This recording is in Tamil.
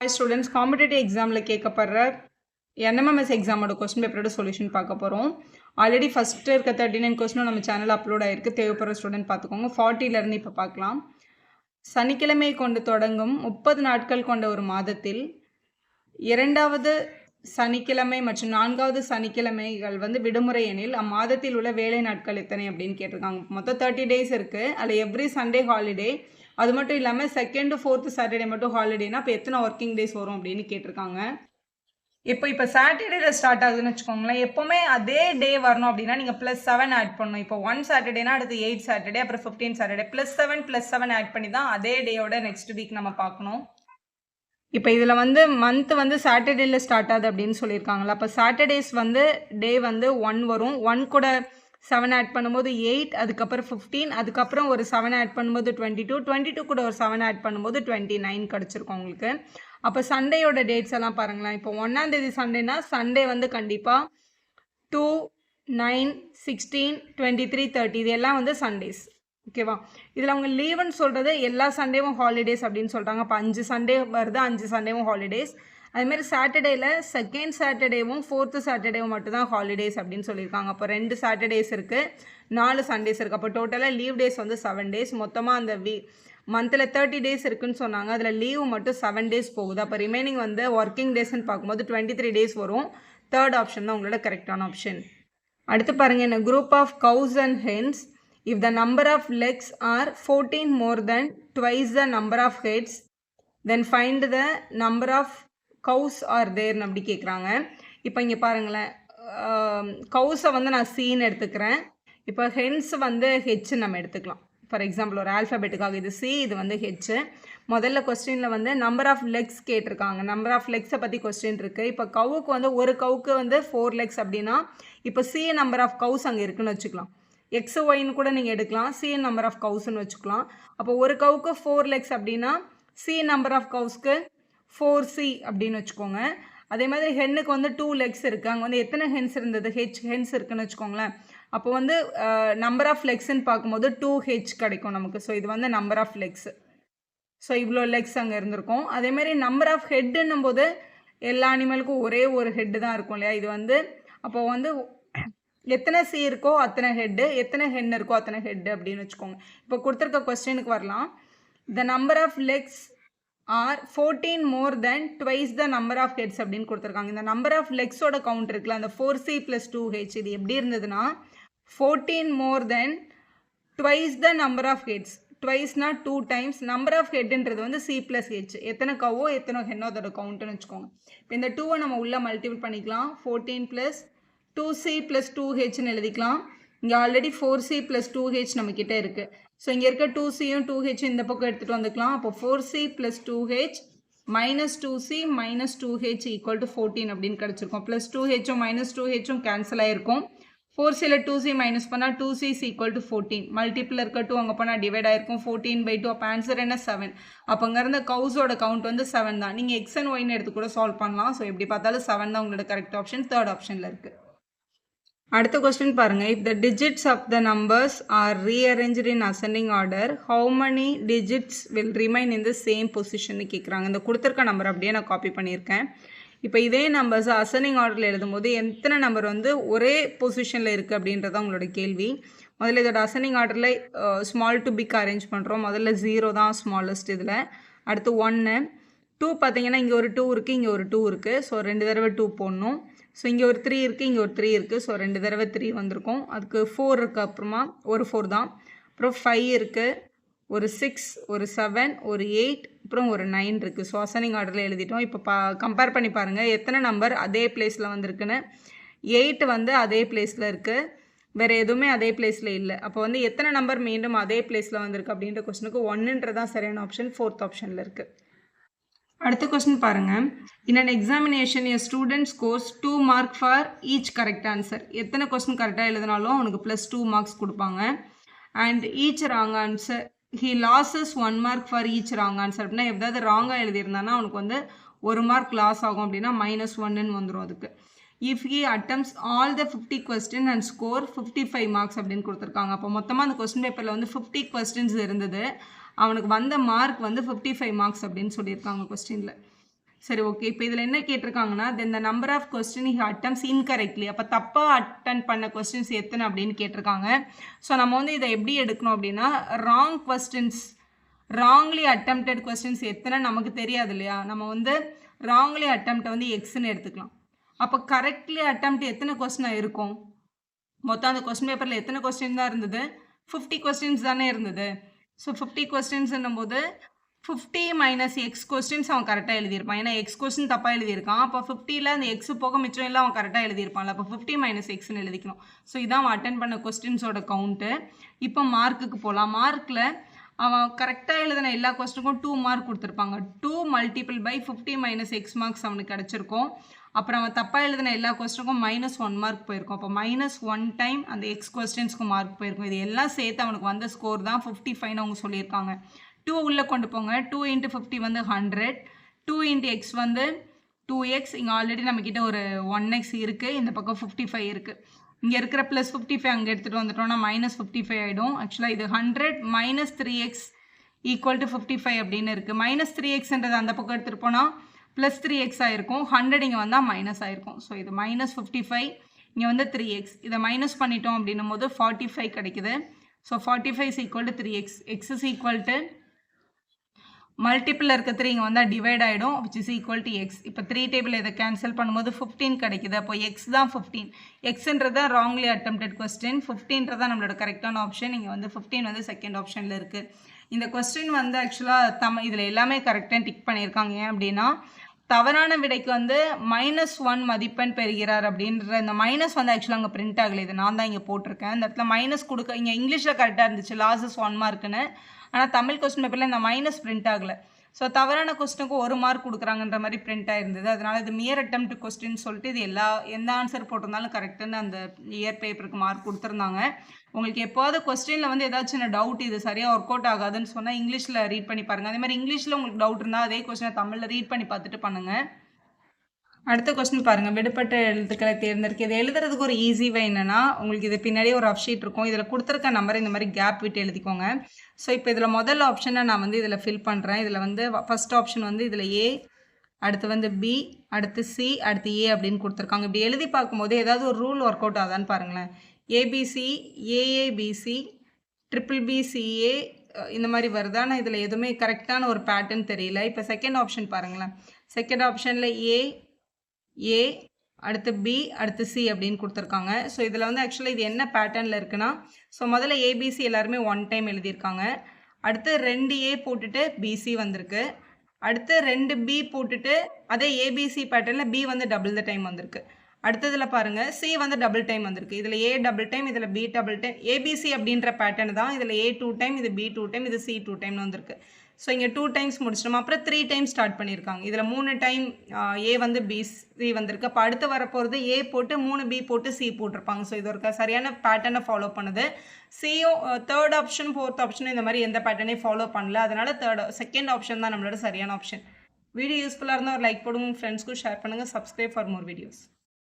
Hi students, காம்படிட்டிவ் எக்ஸாமில் கேட்கப்படுற என்எம்எம்எஸ் எக்ஸாமோட கொஸ்டின் பேப்பரோட சொல்யூஷன் பார்க்க போகிறோம். ஆல்ரெடி ஃபஸ்ட்டு இருக்க 39 கொஸ்டினும் நம்ம சேனல் அப்லோட் ஆகிருக்கு. தேவைப்படுற ஸ்டூடெண்ட் பார்த்துக்கோங்க. 40லேருந்து இப்போ பார்க்கலாம். சனிக்கிழமை கொண்டு தொடங்கும் 30 நாட்கள் கொண்ட ஒரு மாதத்தில் இரண்டாவது சனிக்கிழமை மற்றும் நான்காவது சனிக்கிழமைகள் விடுமுறை எனில் அம்மாதத்தில் உள்ள வேலை நாட்கள் எத்தனை அப்படின்னு கேட்டிருக்காங்க. மொத்தம் 30 டேஸ் இருக்குது. அதில் எவ்ரி சண்டே ஹாலிடே, அது மட்டும் இல்லாமல் செகண்ட் ஃபோர்த்து சாட்டர்டே மட்டும் ஹாலிடேனா இப்போ எத்தனை ஒர்க்கிங் டேஸ் வரும் அப்படின்னு கேட்டிருக்காங்க. இப்போ சாட்டர்டேல ஸ்டார்ட் ஆகுதுன்னு வச்சுக்கோங்களேன். எப்போவுமே அதே டே வரணும் அப்படின்னா நீங்கள் +7 ஆட் பண்ணணும். இப்போ 1 சாட்டர்டேனா அடுத்து 8 சாட்டர்டே, அப்புறம் 15 சாட்டர்டே, +7 ஆட் பண்ணி தான் அதே டேயோட நெக்ஸ்ட் வீக் நம்ம பார்க்கணும். இப்போ இதில் மந்த் சாட்டர்டேல ஸ்டார்ட் ஆகுது அப்படின்னு சொல்லியிருக்காங்களா. அப்போ சாட்டர்டேஸ் டே 1 வரும். 1 கூட 7 ஆட் பண்ணும்போது 8, அதுக்கப்புறம் 15, அதுக்கப்புறம் ஒரு 7 ஆட் பண்ணும்போது 22, 22 கூட ஒரு 7 ஆட் பண்ணும்போது 29 கிடச்சிருக்கும் உங்களுக்கு. அப்போ சண்டேயோட டேட்ஸ் எல்லாம் பாருங்களேன். இப்போ 1ஆம் தேதி சண்டேனா சண்டே கண்டிப்பாக 2, 9, 16, 23, 30 இது எல்லாம் சண்டேஸ். ஓகேவா. இதில் அவங்க லீவுன்னு சொல்கிறது எல்லா சண்டேவும் ஹாலிடேஸ் அப்படின்னு சொல்கிறாங்க. அப்போ 5 சண்டே வருது, 5 சண்டேவும் ஹாலிடேஸ். அதுமாரி சாட்டர்டேயில் செகண்ட் சாட்டர்டேவும் ஃபோர்த்து சாட்டர்டேவும் மட்டும்தான் ஹாலிடேஸ் அப்படின்னு சொல்லியிருக்காங்க. அப்போ 2 சாட்டர்டேஸ் இருக்குது, 4 சண்டேஸ் இருக்குது. அப்போ டோட்டலாக லீவ் டேஸ் 7 டேஸ். மொத்தமாக அந்த மந்தில் 30 டேஸ் இருக்குதுன்னு சொன்னாங்க. அதில் லீவு மட்டும் 7 டேஸ் போகுது. அப்போ ரிமைனிங் ஒர்க்கிங் டேஸ்ன்னு பார்க்கும்போது 23 டேஸ் வரும். தேர்ட் ஆப்ஷன் தான் உங்களோட கரெக்டான ஆப்ஷன். அடுத்து பாருங்கள், என்ன group of cows and hens if the number of legs are 14 more than twice the number of heads, then find the number of cows are there அப்படி கேட்குறாங்க. இப்போ இங்கே பாருங்களேன், கவுஸை நான் சீன்னு எடுத்துக்கிறேன். இப்போ ஹென்ஸ் ஹெச் நம்ம எடுத்துக்கலாம். ஃபார் எக்ஸாம்பிள் ஒரு ஆல்ஃபபெட்டுக்காக இது சி, இது ஹெச். முதல்ல கொஸ்டினில் நம்பர் ஆஃப் லெக்ஸ் கேட்டிருக்காங்க. நம்பர் ஆஃப் லெக்ஸை பற்றி கொஸ்டின் இருக்குது. இப்போ கவுக்கு ஒரு கவுக்கு 4 லெக்ஸ் அப்படின்னா இப்போ சி நம்பர் ஆஃப் கவுஸ் அங்கே இருக்குன்னு வச்சுக்கலாம். எக்ஸ் ஒய்ன்னு கூட நீங்கள் எடுக்கலாம். சி நம்பர் ஆஃப் கவுஸ்ன்னு வச்சுக்கலாம். அப்போ ஒரு கவுக்கு 4 லெக்ஸ் அப்படின்னா சி நம்பர் ஆஃப் கவுஸ்க்கு 4C அப்படின்னு வச்சுக்கோங்க. அதே மாதிரி ஹென்னுக்கு 2 லெக்ஸ் இருக்குது. அங்கே எத்தனை ஹென்ஸ் இருந்தது? ஹெச் ஹென்ஸ் இருக்குன்னு வச்சுக்கோங்களேன். அப்போ நம்பர் ஆஃப் லெக்ஸ்ன்னு பார்க்கும்போது 2H கிடைக்கும் நமக்கு. ஸோ இது நம்பர் ஆஃப் லெக்ஸ். ஸோ இவ்வளோ லெக்ஸ் அங்கே இருந்திருக்கும். அதேமாதிரி நம்பர் ஆஃப் ஹெட்டுன்னும் போது எல்லா அனிமலுக்கும் ஒரே ஒரு ஹெட்டு தான் இருக்கும் இல்லையா. இது அப்போது எத்தனை சி இருக்கோ அத்தனை ஹெட்டு, எத்தனை ஹென் இருக்கோ அத்தனை ஹெட்டு அப்படின்னு வச்சுக்கோங்க. இப்போ கொடுத்துருக்க கொஸ்டினுக்கு வரலாம். The number of legs are 14 more than twice the number of heads அப்படின்னு கொடுத்துருக்காங்க. இந்த நம்பர் ஆஃப் லெக்ஸோட கவுண்ட் இருக்குல்ல, அந்த 4C + 2H இது எப்படி இருந்ததுன்னா 14 more than twice the number of heads. ட்வைஸ்னா 2 டைம்ஸ். நம்பர் ஆஃப் ஹெட்ன்றது C + H, எத்தனை கவோ எத்தனை ஹென்னோ அதோட கவுண்ட்டுன்னு வச்சுக்கோங்க. இப்போ இந்த 2 நம்ம உள்ளே மல்டிபிள் பண்ணிக்கலாம். 14 + 2C + 2Hன்னு எழுதிக்கலாம். இங்கே ஆல்ரெடி 4C + 2H நம்மக்கிட்ட இருக்குது. ஸோ இங்கே இருக்க 2Cயும் 2H இந்த பக்கம் எடுத்துகிட்டு வந்துக்கலாம். அப்போ 4C + 2H - 2C - 2H = 14 அப்படின்னு கிடச்சிருக்கும். ப்ளஸ் 2Hம் -2Hம் கேன்சல் ஆகிருக்கும். 4Cயில் 2C மைனஸ் பண்ணால் 2C = 14. மல்டிப்பிள் இருக்க 2 அங்கே போனால் டிவைட் ஆகிருக்கும். 14/2. அப்போ ஆன்சர் என்ன? 7. அப்போ அங்கே இருந்த கவுஸோட கவுண்ட் 7 தான். நீங்கள் எக்ஸ் அண்ட் ஒய்னு எடுத்து கூட சால்வ் பண்ணலாம். ஸோ எப்படி பார்த்தாலும் 7 தான் உங்களோட கரெக்ட் ஆப்ஷன். தேர்ட் ஆப்ஷனில் இருக்குது. அடுத்த கொஸ்டின் பாருங்கள். If the digits of the numbers are rearranged in ascending order, how many digits will remain in the same பொசிஷன்னு கேட்குறாங்க. இந்த கொடுத்துருக்க நம்பர் அப்படியே நான் காப்பி பண்ணியிருக்கேன். இப்போ இதே நம்பர்ஸ் அசெண்டிங் ஆர்டரில் எழுதும்போது எத்தனை நம்பர் ஒரே பொசிஷனில் இருக்குது அப்படின்றத உங்களோட கேள்வி. முதல்ல இதோட அசெண்டிங் ஆர்டரில் ஸ்மால் டு பிக் அரேஞ்ச் பண்ணுறோம். முதல்ல 0 தான் ஸ்மாலஸ்ட் இதில். அடுத்து 1, 2 பார்த்தீங்கன்னா இங்கே ஒரு 2 இருக்குது, இங்கே ஒரு 2 இருக்குது. ஸோ 2 தடவை 2 போடணும். ஸோ இங்கே ஒரு 3 இருக்குது, இங்கே ஒரு 3 இருக்குது. ஸோ 2 தடவை 3 வந்திருக்கும். அதுக்கு 4 இருக்குது, அப்புறமா ஒரு 4 தான். அப்புறம் 5 இருக்குது, ஒரு 6, ஒரு 7, ஒரு 8, அப்புறம் ஒரு 9 இருக்குது. ஸோ அசெண்டிங் ஆர்டரில் எழுதிட்டோம். இப்போ கம்பேர் பண்ணி பாருங்கள் எத்தனை நம்பர் அதே பிளேஸில் வந்திருக்குன்னு. 8 அதே பிளேஸில் இருக்குது, வேறு எதுவுமே அதே பிளேஸில் இல்லை. அப்போ எத்தனை நம்பர் மீண்டும் அதே பிளேஸில் வந்திருக்கு அப்படின்ற கொஸ்டினுக்கு 1ன்றதான் சரியான ஆப்ஷன். ஃபோர்த் ஆப்ஷனில் இருக்குது. அடுத்த கொஸ்டின் பாருங்கள். In an examination a student scores 2 mark for each correct answer. எத்தனை கொஸ்டின் கரெக்டாக எழுதினாலும் அவனுக்கு +2 marks கொடுப்பாங்க. And each wrong answer he losses 1 mark for each wrong answer. அப்படின்னா எதாவது ராங்காக எழுதியிருந்தானா அவனுக்கு 1 mark லாஸ் ஆகும். அப்படின்னா -1ன்னு வந்துடும் அதுக்கு. If he atoms all the 50 question and score 55 marks அப்படின்னு கொடுத்துருக்காங்க. அப்போ மொத்தமாக அந்த கொஸ்டின் பேப்பரில் 50 கொஸ்டின்ஸ் இருந்தது. அவனுக்கு வந்த மார்க் 55 marks அப்படின்னு சொல்லியிருக்காங்க கொஸ்டினில். சரி ஓகே. இப்போ இதில் என்ன கேட்டிருக்காங்கன்னா then the number of question he attempts incorrectly. அப்போ தப்பாக அட்டன் பண்ண கொஸ்டின்ஸ் எத்தனை அப்படின்னு கேட்டிருக்காங்க. ஸோ நம்ம வந்து இதை எப்படி எடுக்கணும் அப்படின்னா wrong questions wrongly attempted questions எத்தனை நமக்கு தெரியாது இல்லையா. நம்ம வந்து ராங்லி அட்டம்ப்டை வந்து எக்ஸ்ன்னு எடுத்துக்கலாம். அப்போ கரெக்ட்லி அட்டம்ப்ட் எத்தனை கொஸ்டினாக இருக்கும்? மொத்தம் அந்த கொஸ்டின் பேப்பரில் எத்தனை கொஸ்டின் தான் இருந்தது? 50 கொஸ்டின்ஸ் தானே இருந்தது. ஸோ 50 கொஸ்டின்ஸ்ன்னும் போது 50 மைனஸ் எக்ஸ் கொஸ்டின்ஸ் அவன் கரெக்டாக எழுதியிருப்பான். ஏன்னா எக்ஸ் கொஸ்டின் தப்பாக எழுதியிருக்கான். அப்போ 50ல் அந்த எக்ஸ் போக மிச்சம் எல்லாம் அவன் கரெக்டாக எழுதியிருப்பான்ல. அப்போ 50 மைனஸ் எக்ஸ்ன்னு எழுதிக்கணும். ஸோ இதான் அவன் அட்டன் பண்ண கொஸ்டின்ஸோட கவுண்ட்டு. இப்போ மார்க்குக்கு போகலாம். மார்க்கில் அவன் கரெக்டாக எழுதின எல்லா கொஸ்டினுக்கும் 2 மார்க் கொடுத்துருப்பாங்க. 2 multiple by 50 minus x marks அவனுக்கு கிடச்சிருக்கும். அப்புறம் அவன் தப்பாக எழுதின எல்லா கொஸ்டினுக்கும் -1 மார்க் போயிருக்கும். அப்போ -1 டைம் அந்த எக்ஸ் கொஸ்டின்ஸ்க்கு மார்க் போயிருக்கும். இது எல்லாம் சேர்த்து அவனுக்கு வந்த ஸ்கோர் தான் 55ன்னு அவங்க சொல்லியிருக்காங்க. 2 உள்ளே கொண்டு போங்க. 2 × 50 வந்து 100. 2 × x வந்து 2x. இங்கே ஆல்ரெடி நம்மக்கிட்ட ஒரு 1x இருக்குது. இந்த பக்கம் 55 இருக்குது. இங்கே இருக்கிற +55 அங்கே எடுத்துகிட்டு வந்துட்டோம்னா -55 ஆகிடும். ஆக்சுவலாக இது 100 - 3x ஈக்குவல் டு 55 அப்படின்னு இருக்குது. -3xன்றது அந்த பக்கம் எடுத்துகிட்டு போனால் +3x ஆகிருக்கும். 100 இங்கே வந்தால் மைனஸ் ஆகிருக்கும். ஸோ இது -55, இங்கே வந்து 3x. இதை மைனஸ் பண்ணிட்டோம் அப்படின்னும் போது 45 கிடைக்குது. So 45 is equal to 3x. x is equal to multiple இருக்க 3 இங்கே வந்தால் டிவைட் ஆகிடும், which is equal to x. இப்போ 3 டேபிள் இதை கேன்சல் பண்ணும்போது 15 கிடைக்குது. அப்போ x தான் 15. எக்ஸ்ன்றது தான் ராங்லி அட்டம்ப்டட் கொஸ்டின். 15ன்றது தான் நம்மளோட கரெக்டான ஆப்ஷன். இங்கே வந்து 15 வந்து செகண்ட் ஆப்ஷனில் இருக்குது. இந்த கொஸ்டின் வந்து ஆக்சுவலாக இதில் எல்லாமே கரெக்டாக டிக் பண்ணியிருக்காங்க. ஏன் அப்படின்னா தவறான விடைக்கு வந்து -1 மதிப்பெண் பெறுகிறார் அப்படின்ற இந்த மைனஸ் வந்து ஆக்சுவலாக அங்கே பிரிண்ட் ஆகலை. இது நான் தான் இங்கே போட்டிருக்கேன். இந்த இடத்துல மைனஸ் கொடுக்க இங்கே இங்கிலீஷில் கரெக்டாக இருந்துச்சு லாஸஸ் 1 மார்க்குன்னு. ஆனால் தமிழ் கொஸ்டின் பேப்பரில் இந்த மைனஸ் பிரிண்ட் ஆகலை. ஸோ தவறான கொஸ்டினுக்கு 1 மார்க் கொடுக்குறாங்கன்ற மாதிரி பிரிண்ட் ஆகிருந்தது. அதனால் இது மியர் அட்டெம்ப்ட் கொஸ்டின் சொல்லிட்டு இது எந்த ஆன்சர் போட்டிருந்தாலும் கரெக்டுன்னு அந்த இயர் பேப்பருக்கு மார்க் கொடுத்துருந்தாங்க. உங்களுக்கு எப்போது கொஸ்டினில் வந்து ஏதாச்சும் டவுட் இது சரியாக ஒர்க் அவுட் ஆகாதுன்னு சொன்னால் இங்கிலீஷில் ரீட் பண்ணி பாருங்கள். அதே மாதிரி இங்கிலீஷில் உங்களுக்கு டவுட் இருந்தால் அதே கொஸ்டினை தமிழில் ரீட் பண்ணி பார்த்துட்டு பண்ணுங்கள். அடுத்த கொஸ்டின் பாருங்கள். விடுபட்ட எழுத்துக்களை தேர்ந்தெடுக்க. இது எழுதுறதுக்கு ஒரு ஈஸி வே என்னென்னா உங்களுக்கு இது பின்னாடி ஒரு ரஃப் ஷீட் இருக்கும். இதில் கொடுத்துருக்க நம்பரை இந்த மாதிரி கேப் விட்டு எழுதிக்கோங்க. ஸோ இப்போ இதில் முதல் ஆப்ஷனை நான் வந்து இதில் ஃபில் பண்ணுறேன். இதில் வந்து ஃபஸ்ட் ஆப்ஷன் வந்து இதில் ஏ, அடுத்து வந்து பி, அடுத்து சி, அடுத்து ஏ அப்படின்னு கொடுத்துருக்காங்க. இப்படி எழுதி பார்க்கும்போது ஏதாவது ஒரு ரூல் ஒர்க் அவுட் ஆகுதான்னு பாருங்களேன். ஏபிசி, ஏஏபிசி, BBBCA இந்த மாதிரி வருது. ஆனால் இதில் எதுவுமே கரெக்டான ஒரு பேட்டர்ன் தெரியல. இப்போ செகண்ட் ஆப்ஷன் பாருங்களேன். செகண்ட் ஆப்ஷனில் ஏ, அடுத்து பி, அடுத்து சி அப்படின்னு கொடுத்துருக்காங்க. ஸோ இதில் வந்து ஆக்சுவலாக இது என்ன பேட்டர்னில் இருக்குன்னா ஸோ முதல்ல ஏபிசி எல்லாருமே 1 டைம் எழுதியிருக்காங்க. அடுத்து 2A போட்டுட்டு பிசி வந்திருக்கு. அடுத்து 2B போட்டுட்டு அதே ஏபிசி பேட்டர்னில் பி வந்து டபுள் த டைம் வந்திருக்கு. அடுத்ததில் பாருங்கள் சி வந்து டபுள் டைம் வந்திருக்கு. இதில் ஏ டபுள் டைம், இதில் பி டபுள் டைம். ஏபிசி அப்படின்ற பேட்டர்ன் தான். இதில் ஏ 2 டைம், இது பி 2 டைம், இது சி 2 டைம்னு வந்திருக்கு. ஸோ இங்கே 2 டைம்ஸ் முடிச்சிட்டோம். அப்புறம் 3 டைம் ஸ்டார்ட் பண்ணியிருக்காங்க. இதில் 3 டைம் ஏ வந்து பிசி வந்திருக்கு. அப்போ அடுத்து வரப்போகிறது ஏ போட்டு 3 பி போட்டு சி போட்டிருப்பாங்க. ஸோ இது ஒரு சரியான பேட்டர்னை ஃபாலோ பண்ணுது. சியும் தேர்ட் ஆப்ஷன் ஃபோர்த் ஆப்ஷன் இந்த மாதிரி எந்த பேட்டர்னையும் ஃபாலோ பண்ணல. அதனால் செகண்ட் ஆப்ஷன் தான் நம்மளோட சரியான ஆப்ஷன். வீடியோ யூஸ்ஃபுல்லாக இருந்தால் ஒரு லைக் போடுங்க, ஃப்ரெண்ட்ஸ்க்கும் ஷேர் பண்ணுங்கள். Subscribe for more videos.